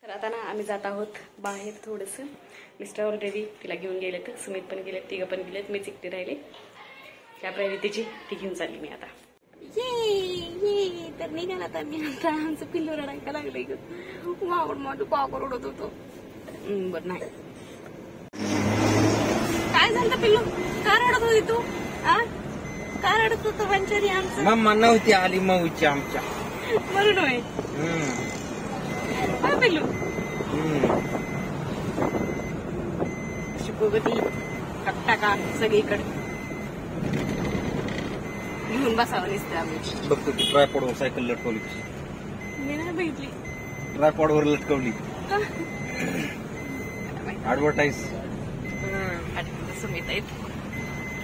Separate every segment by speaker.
Speaker 1: तर आता ना आम्ही जात आहोत बाहेर थोडंसं. मिस्टर ऑलरेडी तिला घेऊन गेलेत, सुमित पण गेलेत, तिघं पण गेलेत, मीच एकटी राहिले. त्याप्रमाणे तिची ती घेऊन चालली मी आता. ये तर निघाला आता मी. आता आमचं पिल्लू रडायला लागलंय ग. वावड माझं पाव रडत होतो. बरं नाही काय झालं पिल्लू, का रडत होती तू? का रडत होतो पंचारी आमचं?
Speaker 2: मम्मा नव्हती आली माऊची आमच्या
Speaker 1: म्हणून होय. काय पिल्लू शिकोगती टकटका सगळीकडे घेऊन बसावं दिसतं आम्ही.
Speaker 2: बघतो की ट्रायपॉडवर सायकल लटकवली.
Speaker 1: मी नाही बघितली.
Speaker 2: ट्रायपॉडवर लटकवली ऍडव्हर्टाईज.
Speaker 1: सुमित आहेत.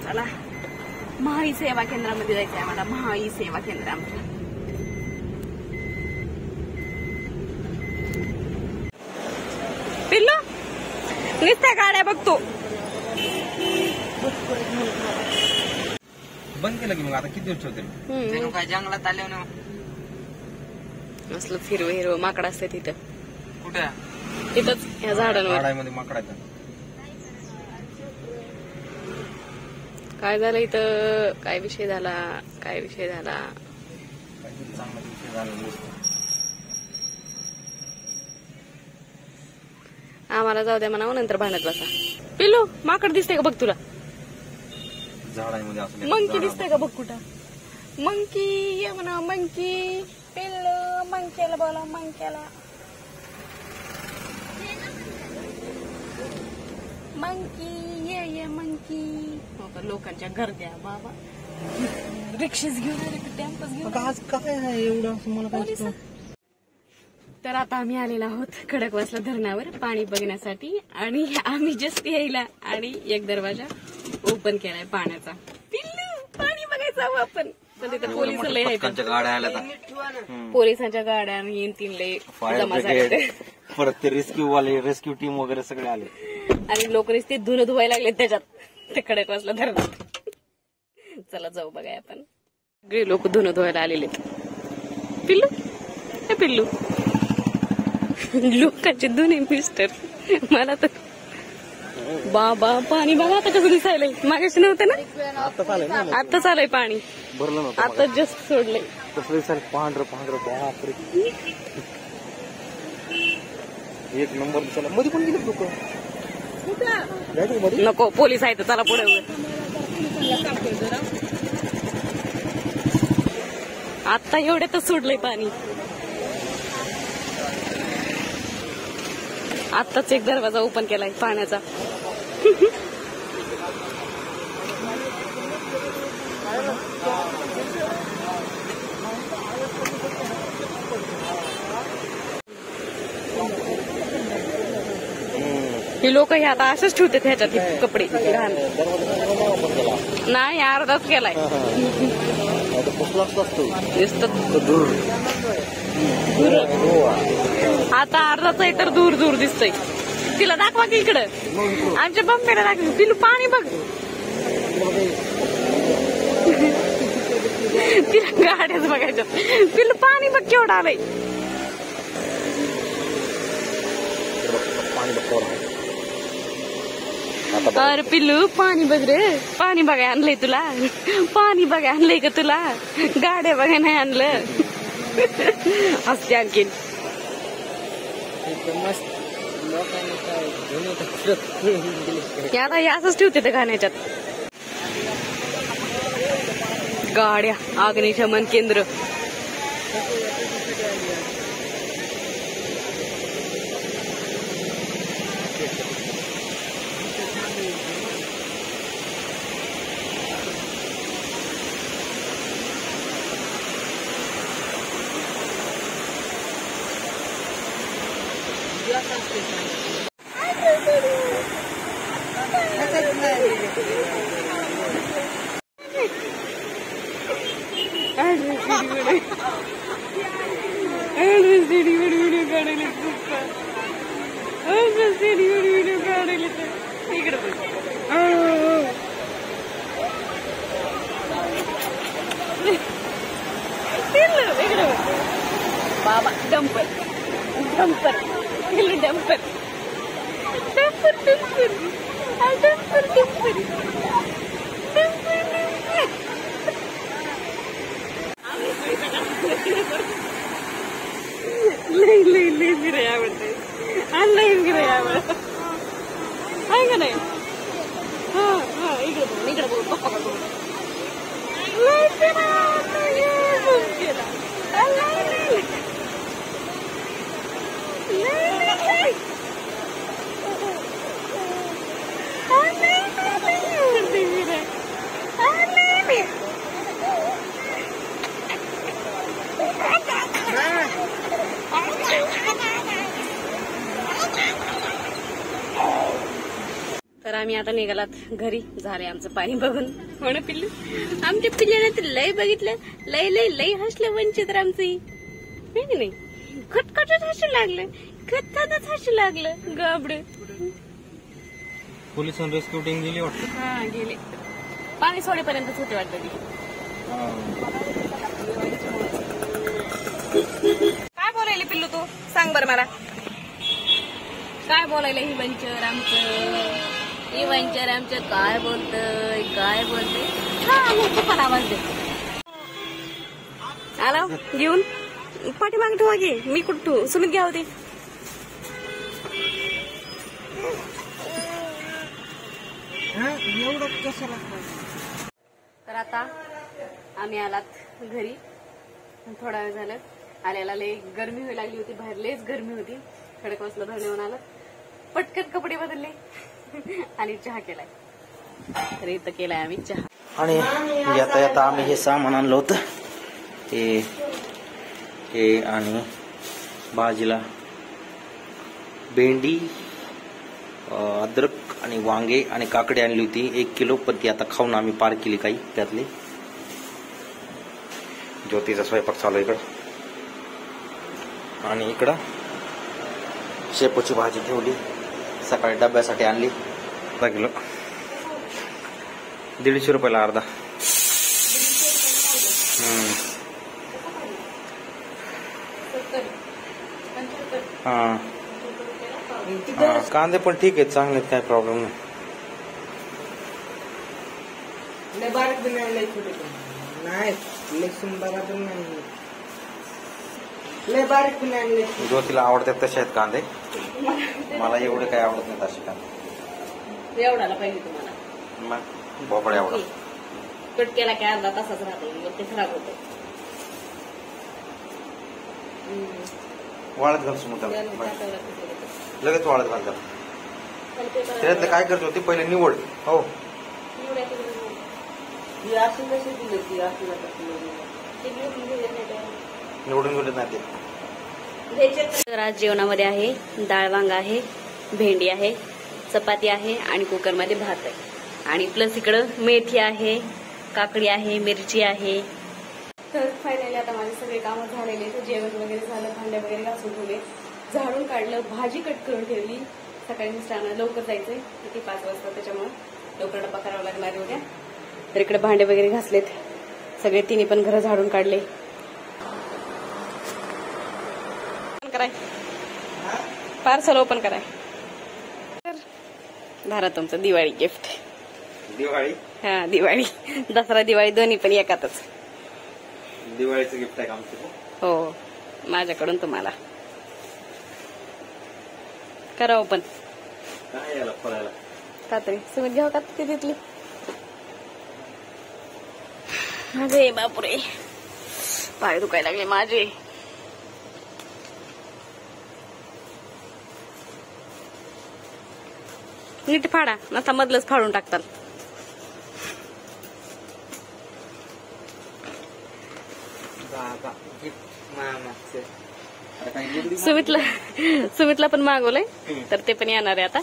Speaker 1: चला महाई सेवा केंद्रामध्ये जायचं आहे मला. महाई सेवा केंद्र आमचं. पिल्लू नुसत्या गाड्या बघतो.
Speaker 2: बंद केलं की मग आता किती दिवस ठेवते? काय जंगलात आले ना
Speaker 1: असलं फिरवं हिरवं माकड असते तिथं.
Speaker 2: कुठं?
Speaker 1: तिथंच ह्या झाडांमध्ये
Speaker 2: माकड आहेत.
Speaker 1: काय झालं इथं? काय विषय झाला? काय विषय झाला?
Speaker 2: चांगला विषय झाला.
Speaker 1: आम्हाला जाऊ द्या म्हणावं, नंतर भांडत बसा. पिल्लू माकड दिसते का बघ तुला?
Speaker 2: झाडांमध्ये असं
Speaker 1: मंकी दिसते का बघ कुठं? मंकी ये म्हणा. मंकी पिल्लू मंक्याला बोला. मंक्याला मंकी ये मंकी. हो का लोकांच्या गर्द्या बाबा. रिक्षाच घेऊन आले का टेम्पस घेऊन?
Speaker 2: आज काय आहे एवढं मला काय?
Speaker 1: तर आता आम्ही आलेलो आहोत खडकवासला धरणावर पाणी बघण्यासाठी. आणि आम्ही जस्ट यायला आणि एक दरवाजा ओपन केलाय पाण्याचा. पिल्लू पाणी बघायचं आपण. पण तिथे पोलिस लय आहेत. पोलिसांच्या गाड्या येईन तीन लय जमा झाले.
Speaker 2: परत ते रेस्क्यू टीम वगैरे सगळे आले.
Speaker 1: आणि लोक ते धुणं धुवायला लागले त्याच्यात ते खडकवासला धरणात. चला जाऊ बघाय आपण. सगळे लोक धुणं धुवायला आलेले. पिल्लू हे पिल्लू लोकांचे धुणे मिस्टर. मला तर बाबा पाणी बघा आता कसं दिसायलंय. मागाशी नव्हतं ना, आताच आलंय पाणी.
Speaker 2: भरलं नव्हतं
Speaker 1: आता जस्ट सोडलंय.
Speaker 2: कसं दिसायला पांढरं बापरे. एक नंबर दिसायला. मध्ये पण गेले लोक.
Speaker 1: नको पोलीस आहेत चला पुढे. आता एवढ्यातच सोडलंय पाणी. आत्ताच एक दरवाजा ओपन केलाय पाण्याचा. ही लोक हे आता असंच ठेवतात ह्याच्यात कपडे घाण. नाही अर्धाच केलाय. आता अर्धाच आहे तर दूर दूर दिसतोय. तिला दाखवा की इकडं. आमच्या बंबेला दाखव. पिलू पाणी बघ. तिला गाड्याच बघायच्या. पिलू पाणी बघ केवढं आलंय. अरे पिल्लू पाणी बघ रे. पाणी बघाय आणलंय तुला. पाणी बघाय आणलंय का तुला? गाड्या बघाय नाही आणलं. हसते आणखीन. आता असंच ठेवते ते गाण्याच्यात. गाड्या अग्निशमन केंद्र. बाबा डंपर डंपर पिल्लू dumper dumper dumper dumper dumper लई लई लई फिरे आवडते लई फिरे आवडत आहे का नाही. हा हा इकडे बघ इकडे बघ पप्पा बघ लई फिरा तर आम्ही आता निघालात घरी. झाले आमचं पाणी बघून. हो ना पिल्लू, आमच्या पिल्ल्याने तर लय बघितलं, लय लय लय हसलं वंचित आमची नाही. खटखटच हसू लागलं, खतखतच हसू लागलं गाबड.
Speaker 2: पोलिसांनी रेस्क्यू टीम गेली वाटतं.
Speaker 1: हा गेले, पाणी सोडेपर्यंतच होते वाटतं ती. काय बोलायले पिल्लू तू, सांग बरं मला काय बोलायला. ही वंचर आमचं काय बोलतय काय बोलतय. हा पण आवाज दे आला घेऊन पाठीमागे ठेवा घे. मी कुठं सुमित घ्या होती. तर आता आम्ही आलात घरी. थोडा वेळ झालं आल्याला लय गरमी व्हायला लागली होती, बाहेर लयच गरमी होती. खडकवासला धरण्यावर आलं, पटकन कपडे बदलले आणि चहा केलाय. तर इथं केलाय आम्ही चहा.
Speaker 3: आणि येता येता आम्ही हे सामान आणलं होतं, हे आणि भाजीला भेंडी, अद्रक आणि वांगे आणि काकडी आणली होती 1 किलो. पण ती आता खाऊन आम्ही पार केली काही त्यातली. ज्योतीचा स्वयंपाक चालू इकडं. आणि इकडं शेपूची भाजी ठेवली, सकाळी डब्यासाठी आणली 1 किलो, 150 रुपयाला अर्धा. हा कांदे पण ठीक आहेत, चांगले आहेत, काय प्रॉब्लेम नाही. ज्योतीला आवडतात तसे आहेत कांदे, मला एवढे काय आवडत नाहीत असे कांदे.
Speaker 1: एवढाला पाहिजे तुम्हाला
Speaker 3: मग भोपळे आवडत.
Speaker 1: कट केला की अर्धा तासाच राहतो, मग ते खराब होतं.
Speaker 3: वाळत घाल सुमता, लगेच वाळत घाल त्याला. त्याच्यातले काय करत होती पहिले निवड. हो निवडून गेले नाही ते.
Speaker 1: तर आज जेवणामध्ये आहे डाळ वांगा आहे, भेंडी आहे, चपाती आहे आणि कुकरमध्ये भात आहे. आणि प्लस इकडं मेथी आहे, काकडी आहे, मिरची आहे. तर फायनली आता माझे सगळे कामं झालेले. तर जेवण वगैरे झालं, भांडे वगैरे घासून ठेवले, झाडून काढलं, भाजी कट करून ठेवली. सकाळी मिस्टरांना लवकर जायचंय, किती 5 वाजता, त्याच्यामुळे लवकर डब्बा करावा लागणार आहे उद्या. तर इकडे भांडे वगैरे घासलेत सगळे, तिन्ही पण घर झाडून काढले. कराय पार्सल ओपन कराय. तर धारा तुमचं दिवाळी गिफ्ट.
Speaker 3: दिवाळी,
Speaker 1: हा दिवाळी, दसरा दिवाळी दोन्ही पण एकातच.
Speaker 3: दिवाळीचं गिफ्ट आहे का आमचं?
Speaker 1: हो, माझ्याकडून तुम्हाला. करा ओपन.
Speaker 3: काय याला फरायला
Speaker 1: का तरी सुमित घ्यावं का ती तिथली. अरे बापरे, पाय दुखायला लागले माझे. नीट फाडा, नसा मधलंच फाडून टाकतात. सुमितला पण मागवलंय, तर ते पण येणार आहे आता.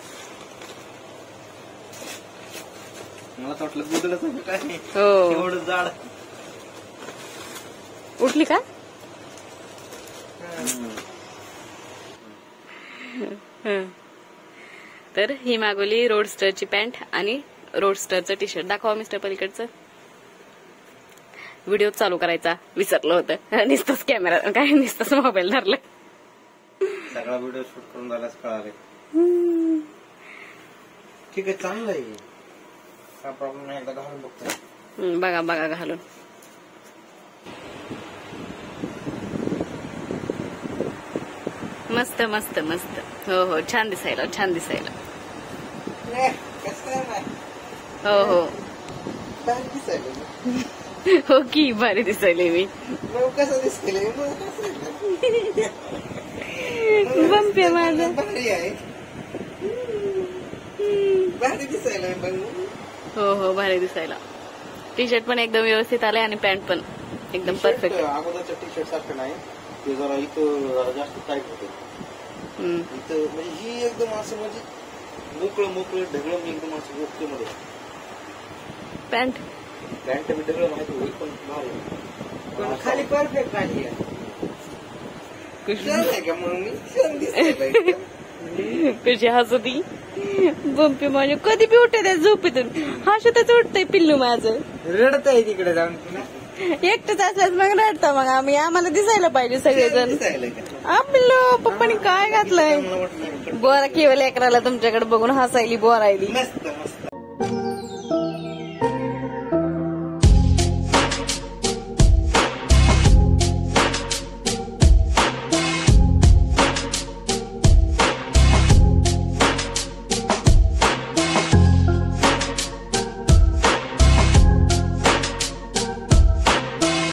Speaker 3: मला तर वाटलं बुदलच काय.
Speaker 1: हो,
Speaker 3: एवढं जाड.
Speaker 1: उठली का? तर ही मागवली रोडस्टरची पॅन्ट आणि रोडस्टरचं टी शर्ट. दाखवा मिस्टर पलीकडचं. व्हिडिओ चालू करायचा विसरलं होतं, नुसतंच कॅमेरा काय नुसतंच मोबाईल धरलं.
Speaker 3: सगळा व्हिडिओ शूट करून झाल्यास कळाले. ठीक आहे, चांगलं आहे, काय प्रॉब्लेम नाही. एकदा घालून बघतो.
Speaker 1: बघा बघा घालून. मस्त मस्त मस्त. हो हो, छान दिसायला, छान दिसायला. हो हो हो की भारी दिसायले मी.
Speaker 3: कसं दिसते
Speaker 1: बंपे माझा
Speaker 3: भारी आहे, भारी दिसायला.
Speaker 1: हो हो भारी दिसायला. टी शर्ट पण एकदम व्यवस्थित आले आणि पॅन्ट पण एकदम परफेक्ट.
Speaker 3: अगोदरच्या टी शर्ट सारखं नाही, ते जरा इथं जास्त टाईट होते. इथं म्हणजे ही एकदम असं म्हणजे मोकळं मोकळं ढगळं, मी एकदम असं ओके मध्ये.
Speaker 1: पॅन्ट
Speaker 3: मी ढगळं माहिती होईल, पण भारी खाली परफेक्ट आली आहे का म्हणून मी छान दिसते.
Speaker 1: कशी हसती बंपी माझे. कधी बी उठते त्या झोपेतून हसतच उठतंय पिल्लू माझं.
Speaker 3: रडत आहे तिकडे जाऊन.
Speaker 1: एकटंच असल्यास मग रडतं. मग आम्हाला दिसायला पाहिजे सगळेजण. पिल्लू पप्पानी काय घातलंय. बोरा केवळ लेकराला तुमच्याकडे बघून हसायली बोरायली.
Speaker 3: मस्त मस्त.